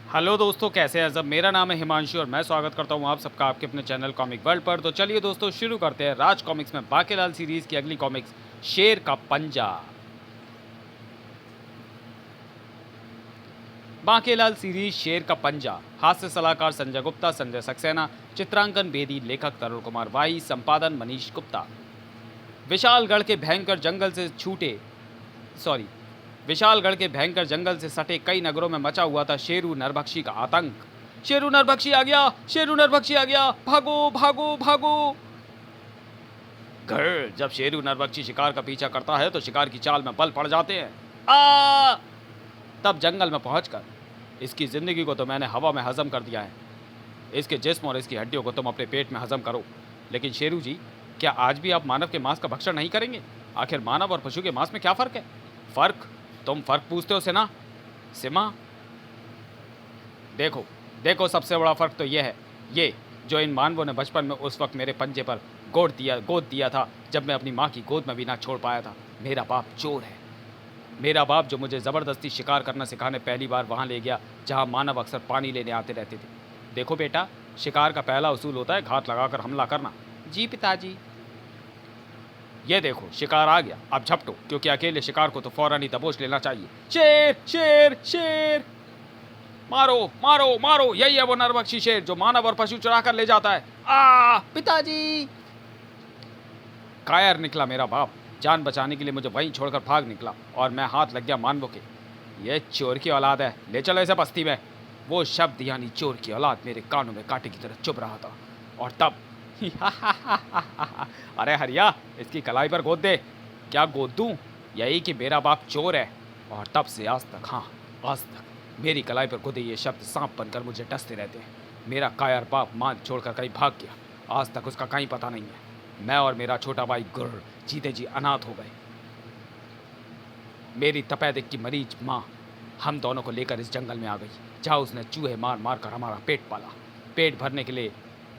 Hello दोस्तों, कैसे हैं सब। मेरा नाम है हिमांशु और मैं स्वागत करता हूं आप सबका आपके अपने चैनल कॉमिक वर्ल्ड पर। तो चलिए दोस्तों शुरू करते हैं राज कॉमिक्स में बाकेलाल सीरीज की अगली कॉमिक्स शेर का पंजा। बाकेलाल सीरीज शेर का पंजा। हास्य सलाहकार संजय गुप्ता, संजय सक्सेना, चित्रांकन बेदी, लेखक तरुण कुमार वाई, संपादन मनीष गुप्ता। विशालगढ़ के भयंकर जंगल से छूटे सॉरी विशालगढ़ के भयंकर जंगल से सटे कई नगरों में मचा हुआ था शेरू नरभक्षी का आतंक। शेरू नरभक्षी आ गया, शेरू नरभक्षी आ गया, भागो भागो भागो। घर जब शेरू नरभक्षी शिकार का पीछा करता है तो शिकार की चाल में बल पड़ जाते हैं। आ तब जंगल में पहुंचकर इसकी जिंदगी को तो मैंने हवा में हजम कर दिया है, इसके जिस्म और इसकी हड्डियों को तुम अपने पेट में हजम करो। लेकिन शेरू जी, क्या आज भी आप मानव के मांस का भक्षण नहीं करेंगे? आखिर मानव और पशु के मांस में क्या फर्क है? फर्क? तुम फर्क पूछते हो सिन्हा? सिमा, देखो देखो, सबसे बड़ा फर्क तो यह है, ये जो इन मानवों ने बचपन में उस वक्त मेरे पंजे पर गोद दिया था जब मैं अपनी माँ की गोद में भी ना छोड़ पाया था। मेरा बाप चोर है। मेरा बाप जो मुझे ज़बरदस्ती शिकार करना सिखाने पहली बार वहाँ ले गया जहाँ मानव अक्सर पानी लेने आते रहते थे। देखो बेटा, शिकार का पहला उसूल होता है घात लगाकर हमला करना। जी पिताजी। ये देखो, शिकार आ गया, अब झपटो, क्योंकि अकेले शिकार को तो फौरन ही दबोच लेना चाहिए। शेर शेर शेर, मारो मारो मारो। यही है वो नरभक्षी शेर जो मानव और पशु चुरा कर ले जाता है। पिताजी। कायर निकला मेरा बाप, जान बचाने के लिए मुझे वहीं छोड़कर भाग निकला और मैं हाथ लग गया मानवों के। ये चोर की औलाद है, ले चलो इसे बस्ती में। वो शब्द यानी चोर की औलाद मेरे कानों में कांटे की तरह चुभ रहा था। और तब अरे हरिया, इसकी कलाई पर गोद दे। क्या गोद दूं? यही कि मेरा बाप चोर है। और तब से आज तक, हाँ आज तक, मेरी कलाई पर गोदे ये शब्द सांप बनकर मुझे डसते रहते हैं। मेरा कायर बाप मान छोड़कर कहीं भाग गया, आज तक उसका कहीं पता नहीं है। मैं और मेरा छोटा भाई गुर्र जीते जी अनाथ हो गए। मेरी तपेदिक की मरीज माँ हम दोनों को लेकर इस जंगल में आ गई, जहाँ उसने चूहे मार मार कर हमारा पेट पाला। पेट भरने के लिए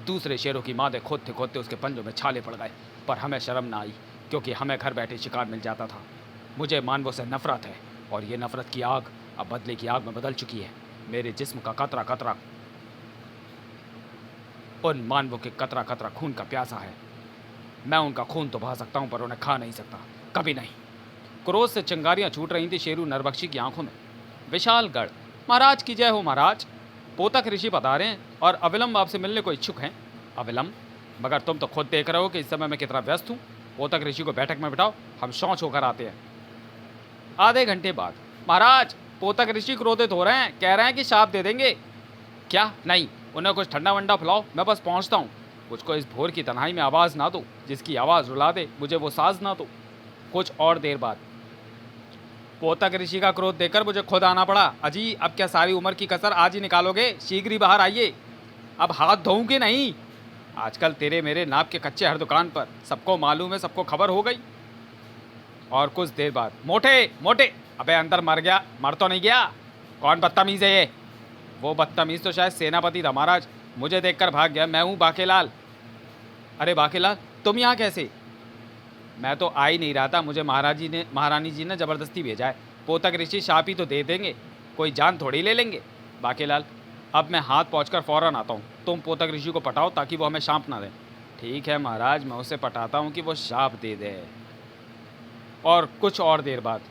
दूसरे शेरों की मादे खोदते खोदते उसके पंजों में छाले पड़ गए, पर हमें शर्म ना आई, क्योंकि हमें घर बैठे शिकार मिल जाता था। मुझे मानवों से नफरत है, और ये नफरत की आग अब बदले की आग में बदल चुकी है। मेरे जिस्म का कतरा कतरा उन मानवों के कतरा कतरा खून का प्यासा है। मैं उनका खून तो बहा सकता हूँ, पर उन्हें खा नहीं सकता, कभी नहीं। क्रोध से चिंगारियां छूट रही थी शेरू नरभक्षी की आंखों में। विशालगढ़। महाराज की जय हो महाराज। पोतक ऋषि पधारे हैं और अविलंब आपसे मिलने को इच्छुक हैं। अविलंब? मगर तुम तो खुद देख रहे हो कि इस समय मैं कितना व्यस्त हूँ। पोतक ऋषि को बैठक में बिठाओ, हम शौच होकर आते हैं। आधे घंटे बाद। महाराज, पोतक ऋषि क्रोधित हो रहे हैं, कह रहे हैं कि शाप दे देंगे। क्या? नहीं, उन्हें कुछ ठंडा वंडा पिलाओ, मैं बस पहुँचता हूँ। मुझको इस भोर की तन्हाई में आवाज़ ना दो, जिसकी आवाज़ रुला दे मुझे वो साज ना दो। कुछ और देर बाद। पोतक ऋषि का क्रोध देखकर मुझे खुद आना पड़ा। अजी, अब क्या सारी उम्र की कसर आज ही निकालोगे? शीघ्र ही बाहर आइए। अब हाथ धोऊं कि नहीं? आजकल तेरे मेरे नाप के कच्चे हर दुकान पर, सबको मालूम है, सबको खबर हो गई। और कुछ देर बाद। मोटे मोटे, अबे अंदर मर गया, मर तो नहीं गया? कौन बदतमीज है ये? वो बदतमीज तो शायद सेनापति था महाराज, मुझे देखकर भाग गया। मैं हूँ बाकेलाल। अरे बाकेलाल, तुम यहाँ कैसे? मैं तो आ ही नहीं रहा था, मुझे महारानी जी ने ज़बरदस्ती भेजा है। पोतक ऋषि शाप ही तो दे देंगे, कोई जान थोड़ी ले लेंगे। बाकेलाल, अब मैं हाथ पहुँचकर फ़ौरन आता हूँ। तुम पोतक ऋषि को पटाओ ताकि वो हमें शाप ना दें। ठीक है महाराज, मैं उसे पटाता हूँ कि वो शाप दे दे। और कुछ और देर बाद।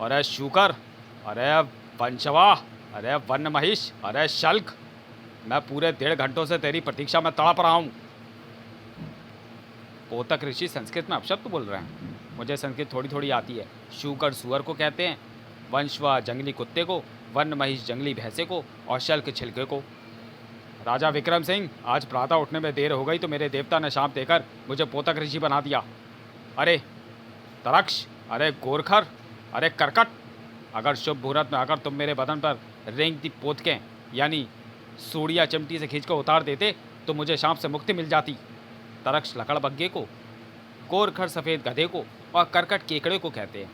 अरे शूकर, अरे वंशवा, अरे वन महिष, अरे शल्क, मैं पूरे 1.5 घंटों से तेरी प्रतीक्षा में तड़प रहा हूँ। पोतक ऋषि संस्कृत में अपशब्द बोल रहे हैं। मुझे संस्कृत थोड़ी थोड़ी आती है। शूकर सुअर को कहते हैं, वंशवा जंगली कुत्ते को, वन महिष जंगली भैंसे को, और शल्क छिलके को। राजा विक्रम सिंह, आज प्रातः उठने में देर हो गई तो मेरे देवता ने शाप देकर मुझे पोतक ऋषि बना दिया। अरे तरक्ष, अरे गोरखर, अरे करकट, अगर शुभ मुहूर्त में आकर तुम मेरे बदन पर रेंगती पोतकें यानी सूड़िया चिमटी से खींचकर उतार देते तो मुझे शाप से मुक्ति मिल जाती। तरक्ष लकड़ बग्गे को, गोरखर सफ़ेद गधे को, और करकट केकड़े को कहते हैं।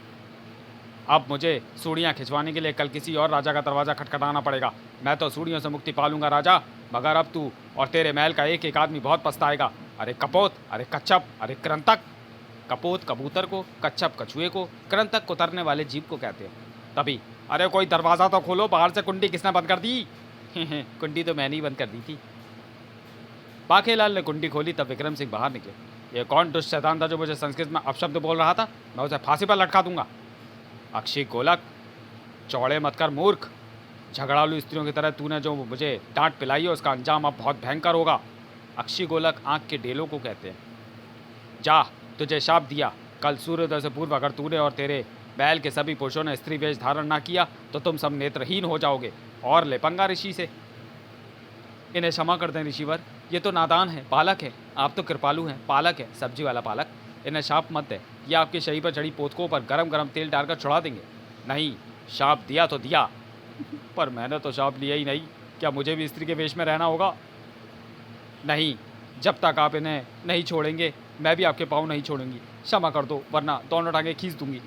अब मुझे सूड़ियाँ खिंचवाने के लिए कल किसी और राजा का दरवाज़ा खटखटाना पड़ेगा। मैं तो सूड़ियों से मुक्ति पालूंगा राजा, मगर अब तू और तेरे महल का एक एक आदमी बहुत पछताएगा। अरे कपोत, अरे कच्छप, अरे कृंतक। कपोत कबूतर को, कच्छप कछुए को, कृंतक कुतरने वाले जीव को कहते हैं। तभी, अरे कोई दरवाज़ा तो खोलो, बाहर से कुंडी किसने बंद कर दी? कुंडी तो मैंने ही बंद कर दी थी। बाकेलाल ने कुंडी खोली, तब विक्रम सिंह बाहर निकले। ये कौन दुष्ट शैतान था जो मुझे संस्कृत में अपशब्द बोल रहा था? मैं उसे फांसी पर लटका दूंगा। अक्षय गोलक, चौड़े मत कर मूर्ख। झगड़ालू स्त्रियों की तरह तूने जो मुझे डांट पिलाई है उसका अंजाम अब बहुत भयंकर होगा। अक्षय गोलक आंख के डेलों को कहते हैं। जा, तुझे शाप दिया, कल सूर्योदय से पूर्व अगर तूने और तेरे बैल के सभी पुरुषों ने स्त्री वेश धारण ना किया तो तुम सब नेत्रहीन हो जाओगे। और ले पंगा ऋषि से। इन्हें क्षमा कर दें ऋषिवर, ये तो नादान है, बालक है। आप तो कृपालु हैं, पालक है, सब्जी वाला पालक। इन्हें शाप मत दे, ये आपके शरीर पर चढ़ी पोतकों पर गरम गरम तेल डालकर चढ़ा देंगे। नहीं, शाप दिया तो दिया, पर मैंने तो शाप लिया ही नहीं। क्या मुझे भी स्त्री के वेश में रहना होगा? नहीं, जब तक आप इन्हें नहीं छोड़ेंगे मैं भी आपके पाँव नहीं छोड़ूंगी। क्षमा कर दो, वरना दोनों टांगें खींच दूंगी।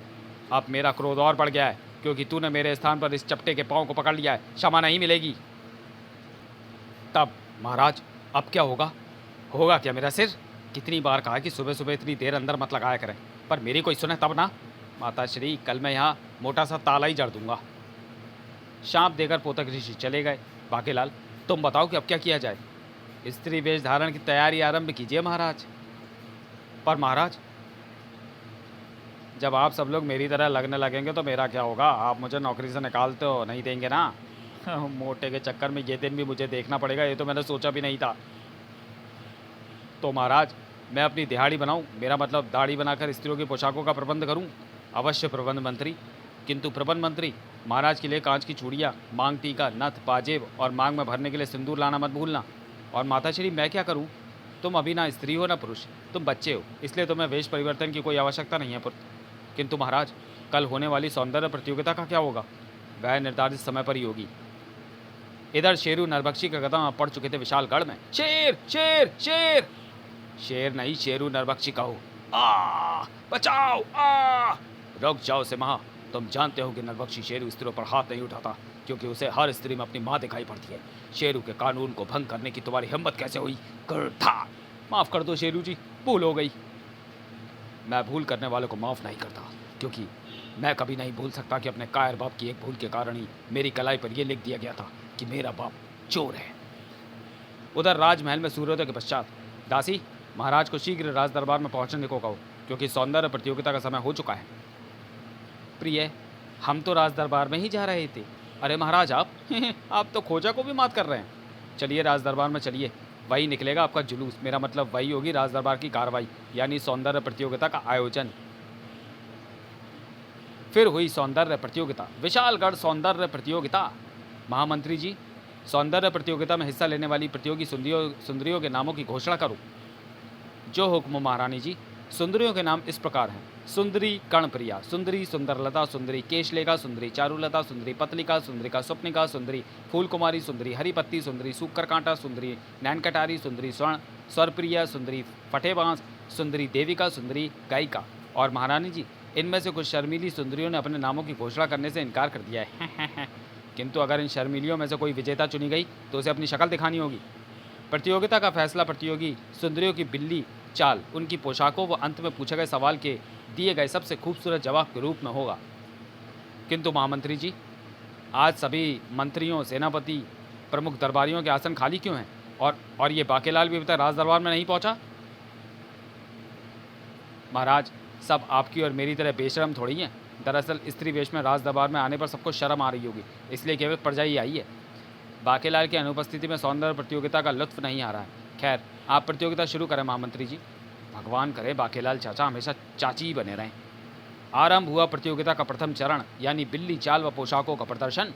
अब मेरा क्रोध और बढ़ गया है, क्योंकि तूने मेरे स्थान पर इस चपटे के पाँव को पकड़ लिया है। क्षमा नहीं मिलेगी। तब महाराज, अब क्या होगा? होगा क्या मेरा सिर? कितनी बार कहा कि सुबह सुबह इतनी देर अंदर मत लगाया करें, पर मेरी कोई सुने तब ना। माता श्री, कल मैं यहाँ मोटा सा ताला ही जड़ दूंगा। शाप देकर पोतक ऋषि चले गए। बाकेलाल, तुम बताओ कि अब क्या किया जाए? स्त्री वेश धारण की तैयारी आरंभ कीजिए महाराज। पर महाराज, जब आप सब लोग मेरी तरह लगने लगेंगे तो मेरा क्या होगा? आप मुझे नौकरी से निकाल तो नहीं देंगे ना? मोटे के चक्कर में ये दिन भी मुझे देखना पड़ेगा, ये तो मैंने सोचा भी नहीं था। तो महाराज, मैं अपनी दिहाड़ी बनाऊं, मेरा मतलब दाढ़ी बनाकर स्त्रियों की पोशाकों का प्रबंध करूं? अवश्य प्रबंध मंत्री। किंतु प्रबंध मंत्री, महाराज के लिए कांच की चूड़ियाँ, मांग टीका, नथ, पाजेब और मांग में भरने के लिए सिंदूर लाना मत भूलना। और माता श्री, मैं क्या करूँ? तुम अभी ना स्त्री हो ना पुरुष, तुम बच्चे हो, इसलिए तुम्हें वेश परिवर्तन की कोई आवश्यकता नहीं है पुत्र। किंतु महाराज, कल होने वाली सौंदर्य प्रतियोगिता का क्या होगा? वह निर्धारित समय पर ही होगी। इधर शेरू नरभक्षी का कदम पड़ चुके थे विशालगढ़ में। शेर शेर शेर! शेर नहीं, शेरू नरभक्षी कहो। आ बचाओ! आ! रुक जाओ सिम्हा, तुम जानते हो कि नरभक्षी शेरू स्त्रियों पर हाथ नहीं उठाता, क्योंकि उसे हर स्त्री में अपनी माँ दिखाई पड़ती है। शेरू के कानून को भंग करने की तुम्हारी हिम्मत कैसे हुई? गधा! माफ कर दो शेरू जी, भूल हो गई। मैं भूल करने वालों को माफ़ नहीं करता, क्योंकि मैं कभी नहीं भूल सकता कि अपने कायर बाप की एक भूल के कारण ही मेरी कलाई पर यह लिख दिया गया था कि मेरा बाप चोर है। उधर राजमहल में सूर्योदय के पश्चात, दासी, महाराज को शीघ्र राज दरबार में पहुंचने को कहो, क्योंकि सौंदर्य प्रतियोगिता का समय हो चुका है। प्रिय, हम तो राज दरबार में ही जा रहे थे। अरे महाराज, आप आप तो खोजा को भी मात कर रहे हैं। चलिए राज दरबार में चलिए, वही निकलेगा आपका जुलूस। मेरा मतलब वही होगी राज दरबार की कार्रवाई, यानी सौंदर्य प्रतियोगिता का आयोजन। फिर हुई सौंदर्य प्रतियोगिता, विशालगढ़ सौंदर्य प्रतियोगिता। महामंत्री जी, सौंदर्य प्रतियोगिता में हिस्सा लेने वाली प्रतियोगी सुंदरियों के नामों की घोषणा करो। जो हुक्म महारानी जी। सुंदरियों के नाम इस प्रकार हैं: सुंदरी कर्णप्रिया, सुंदरी सुंदरलता, सुंदरी केशलेखा, सुंदरी चारुलता, सुंदरी पतलिका, सुंदरिका स्वप्निका, सुंदरी फूलकुमारी, सुंदरी हरिपत्ती, सुंदरी सूकर कांटा, सुंदरी नैनकटारी, सुंदरी स्वर्ण स्वरप्रिया, सुंदरी फटेबांस, सुंदरी देविका, सुंदरी गायिका। और महारानी जी, इनमें से कुछ शर्मीली सुंदरियों ने अपने नामों की घोषणा करने से इनकार कर दिया है। किंतु अगर इन शर्मीलियों में से कोई विजेता चुनी गई तो उसे अपनी शक्ल दिखानी होगी। प्रतियोगिता का फैसला प्रतियोगी सुंदरियों की बिल्ली चाल, उनकी पोशाकों व अंत में पूछे गए सवाल के दिए गए सबसे खूबसूरत जवाब के रूप में होगा। किंतु महामंत्री जी, आज सभी मंत्रियों, सेनापति, प्रमुख दरबारियों के आसन खाली क्यों हैं? और ये बाकेलाल भी अभी तक राज दरबार में नहीं पहुंचा। महाराज, सब आपकी और मेरी तरह बेशरम थोड़ी हैं। दरअसल स्त्री वेश में राज दरबार में आने पर सबको शर्म आ रही होगी, इसलिए केवल प्रजा ही आई है। बाकेलाल की अनुपस्थिति में सौंदर्य प्रतियोगिता का लुत्फ नहीं आ रहा है। खैर, आप प्रतियोगिता शुरू करें महामंत्री जी। भगवान करे बाकेलाल चाचा हमेशा चाची ही बने रहें। आरंभ हुआ प्रतियोगिता का प्रथम चरण, यानी बिल्ली चाल व पोशाकों का प्रदर्शन।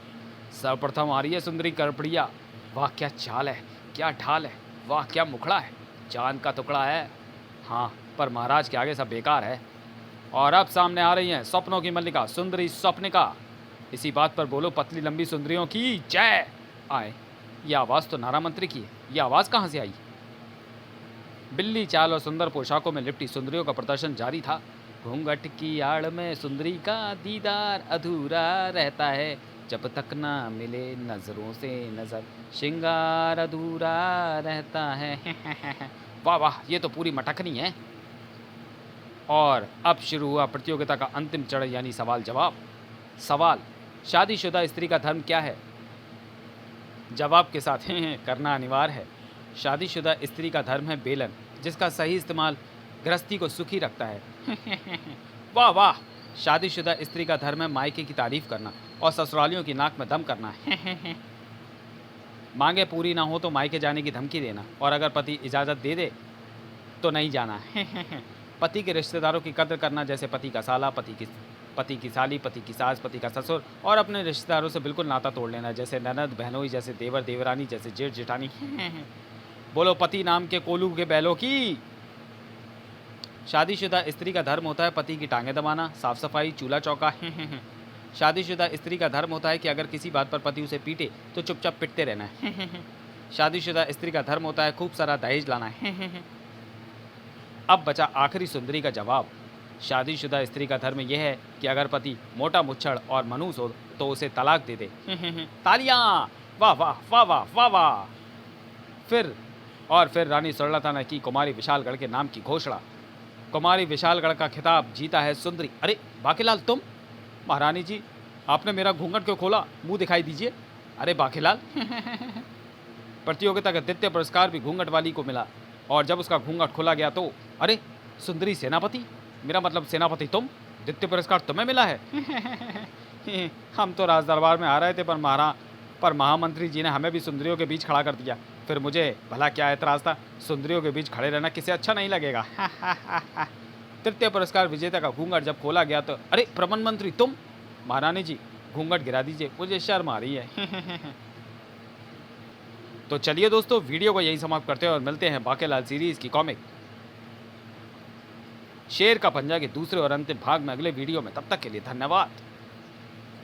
सर्वप्रथम आ रही है सुंदरी कर्णप्रिया। वाह क्या चाल है, क्या ढाल है, वाह क्या मुखड़ा है, चांद का टुकड़ा है। हाँ, पर महाराज के आगे सब बेकार है। और अब सामने आ रही हैं स्वप्नों की मल्लिका, सुंदरी स्वप्निका। इसी बात पर बोलो पतली लंबी सुंदरियों की जय। आए, यह आवाज़ तो नारा मंत्री की है। यह आवाज़ कहाँ से आई? बिल्ली चाल और सुंदर पोशाकों में लिपटी सुंदरियों का प्रदर्शन जारी था। घूंघट की आड़ में सुंदरी का दीदार अधूरा रहता है, जब तक ना मिले नजरों से नजर, श्रृंगार अधूरा रहता है। वाह वाह, ये तो पूरी मटकनी है। और अब शुरू हुआ प्रतियोगिता का अंतिम चरण, यानी सवाल जवाब। सवाल: शादीशुदा स्त्री का धर्म क्या है? जवाब के साथ हैं करना अनिवार्य है। शादीशुदा स्त्री का धर्म है बेलन, जिसका सही इस्तेमाल गृहस्थी को सुखी रखता है। वाह वाह! शादीशुदा स्त्री का धर्म है मायके की तारीफ करना और ससुरालियों की नाक में दम करना। मांगे पूरी ना हो तो मायके जाने की धमकी देना, और अगर पति इजाज़त दे दे तो नहीं जाना। पति के रिश्तेदारों की कद्र करना, जैसे पति का साला, पति की साली, पति की सास, पति का ससुर, और अपने रिश्तेदारों से बिल्कुल नाता तोड़ लेना, जैसे ननद बहनोई, जैसे देवर देवरानी, जैसे जेठ जेठानी। बोलो पति नाम के कोलू के बैलों की। शादीशुदा स्त्री का धर्म होता है पति की टांगें दबाना, साफ सफाई, चूल्हा चौका। शादीशुदा स्त्री का धर्म होता है कि अगर किसी बात पर पति उसे पीटे तो चुपचाप पिटते रहना है। शादीशुदा स्त्री का धर्म होता है खूब सारा दहेज लाना है। अब बचा आखिरी सुंदरी का जवाब। शादीशुदा स्त्री का धर्म यह है कि अगर पति मोटा मुच्छड़ और मनूस हो तो उसे तलाक दे दे। तालियां! वाह वाह वाह वाह वाह वाह! फिर रानी सरलता ने की कुमारी विशालगढ़ के नाम की घोषणा। कुमारी विशालगढ़ का खिताब जीता है सुंदरी। अरे बाकीलाल, तुम? महारानी जी, आपने मेरा घूंघट क्यों खोला? मुंह दिखाई दीजिए। अरे बाकीलाल। प्रतियोगिता का द्वितीय पुरस्कार भी घूंघट वाली को मिला, और जब उसका घूंघट खोला गया तो अरे सुंदरी सेनापति, मेरा मतलब सेनापति तुम, द्वितीय पुरस्कार तुम्हें मिला है। हम तो राज दरबार में आ रहे थे, पर महामंत्री जी ने हमें भी सुंदरियों के बीच खड़ा कर दिया। फिर मुझे भला क्या एतराज़ था? सुंदरियों के बीच खड़े रहना किसे अच्छा नहीं लगेगा। तृतीय पुरस्कार विजेता का घूंघट जब खोला गया तो अरे प्रबंध मंत्री तुम? महारानी जी, घूंघट गिरा दीजिए, मुझे शर्म आ रही है। तो चलिए दोस्तों, वीडियो को यही समाप्त करते हैं और मिलते हैं बाकीलाल सीरीज़ की कॉमिक शेर का पंजा के दूसरे और अंतिम भाग में अगले वीडियो में। तब तक के लिए धन्यवाद।